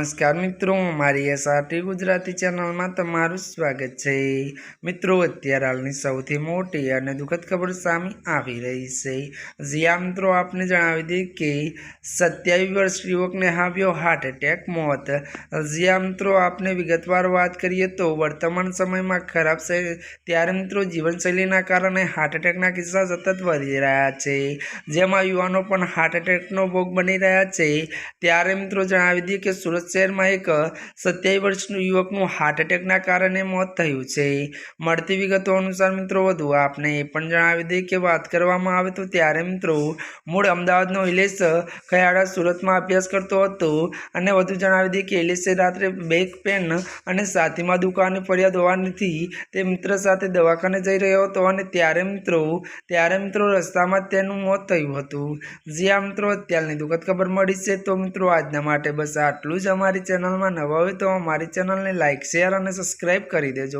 नमस्कार मित्रों, हमारी एसआरटी गुजराती चैनल में तमारुं स्वागत है। मित्रों, अत्यारे हालनी सौथी मोटी अने दुखद खबर सामे आवी रही है। जी आ मित्रों, आपने जणावी दीए कि 27 वर्षीय युवक ने આવ્યો हार्ट एटेक मौत। जी आ मित्रों, आपने विगतवार बात करिए तो वर्तमान समय में खराब से त्यारे मित्रों जीवनशैलीना कारणे हार्ट एटेकना किस्सा सतत वधी रह्या छे, जेमां युवानो पण हार्ट एटेकनो भोग बनी रह्या छे। त्यारे मित्रों जणावी दीए कि सूरत शहर में एक 27 वर्षीय युवकનું हार्ट एटेकना कारणे मौत थयुं छे। મળતી વિગતો અનુસાર મિત્રો વધુ આપને એ પણ જણાવી દઈએ કે વાત કરવામાં આવે તો ત્યારે મિત્રો મૂળ અમદાવાદનો ઇલેશ ખયાડા સુરતમાં અભ્યાસ કરતો હતો અને વધુ જણાવી દઈએ કે ઇલેશે રાત્રે બેક પેન અને છાતીમાં દુખાવાની ફરિયાદ હોવાથી તે મિત્ર સાથે દવાખાને જઈ રહ્યો હતો અને ત્યારે મિત્રો રસ્તામાં તેનું મોત થયું હતું। જી આ મિત્રો અત્યારની દુઃખદ ખબર મળી છે। તો મિત્રો આજના માટે બસ આટલું જ। અમારી ચેનલમાં નવા હોય તો અમારી ચેનલને લાઇક, શેર અને સબસ્ક્રાઈબ કરી દેજો।